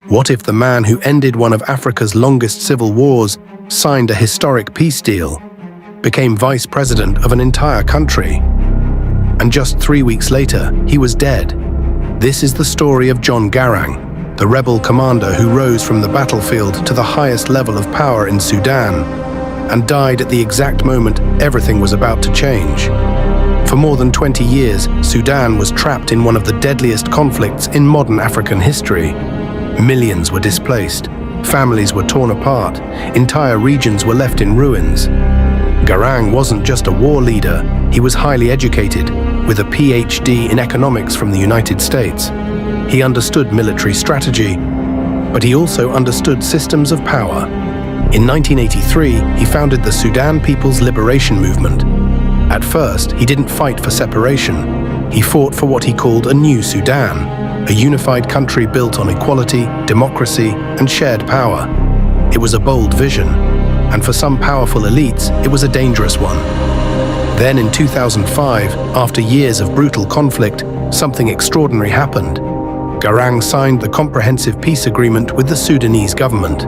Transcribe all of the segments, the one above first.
What if the man who ended one of Africa's longest civil wars, signed a historic peace deal, became vice president of an entire country, and just 3 weeks later, he was dead? This is the story of John Garang, the rebel commander who rose from the battlefield to the highest level of power in Sudan and died at the exact moment everything was about to change. For more than 20 years, Sudan was trapped in one of the deadliest conflicts in modern African history. Millions were displaced, families were torn apart, entire regions were left in ruins. Garang wasn't just a war leader, he was highly educated, with a PhD in economics from the United States. He understood military strategy, but he also understood systems of power. In 1983, he founded the Sudan People's Liberation Movement. At first, he didn't fight for separation. He fought for what he called a new Sudan, a unified country built on equality, democracy, and shared power. It was a bold vision, and for some powerful elites, it was a dangerous one. Then in 2005, after years of brutal conflict, something extraordinary happened. Garang signed the comprehensive peace agreement with the Sudanese government.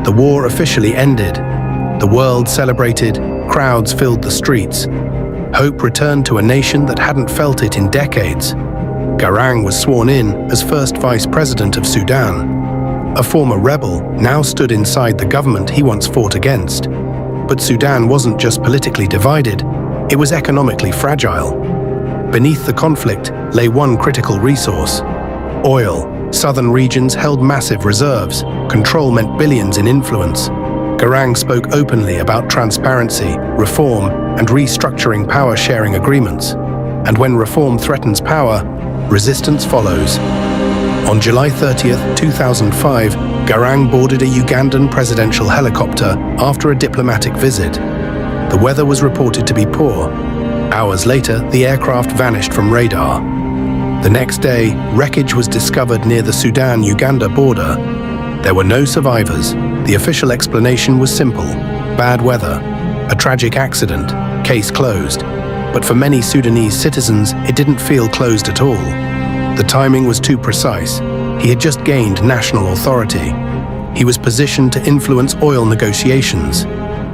The war officially ended. The world celebrated, crowds filled the streets. Hope returned to a nation that hadn't felt it in decades. Garang was sworn in as first vice president of Sudan. A former rebel now stood inside the government he once fought against. But Sudan wasn't just politically divided, it was economically fragile. Beneath the conflict lay one critical resource: oil. Southern regions held massive reserves. Control meant billions in influence. Garang spoke openly about transparency, reform, and restructuring power-sharing agreements. And when reform threatens power, resistance follows. On July 30th, 2005, Garang boarded a Ugandan presidential helicopter after a diplomatic visit. The weather was reported to be poor. Hours later, the aircraft vanished from radar. The next day, wreckage was discovered near the Sudan-Uganda border. There were no survivors. The official explanation was simple: bad weather, a tragic accident, case closed. But for many Sudanese citizens, it didn't feel closed at all. The timing was too precise. He had just gained national authority. He was positioned to influence oil negotiations.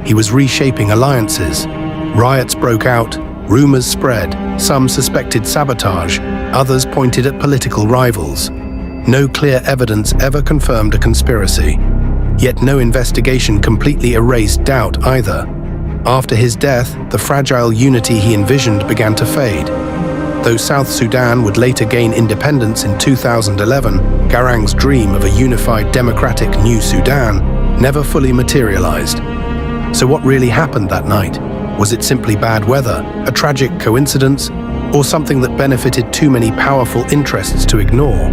He was reshaping alliances. Riots broke out, rumors spread, some suspected sabotage, others pointed at political rivals. No clear evidence ever confirmed a conspiracy. Yet no investigation completely erased doubt either. After his death, the fragile unity he envisioned began to fade. Though South Sudan would later gain independence in 2011, Garang's dream of a unified democratic new Sudan never fully materialized. So what really happened that night? Was it simply bad weather, a tragic coincidence, or something that benefited too many powerful interests to ignore?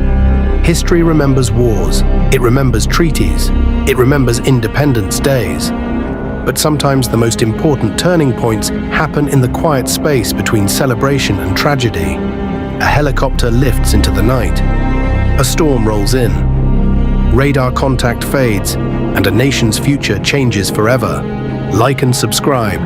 History remembers wars, it remembers treaties, it remembers independence days. But sometimes the most important turning points happen in the quiet space between celebration and tragedy. A helicopter lifts into the night. A storm rolls in. Radar contact fades, and a nation's future changes forever. Like and subscribe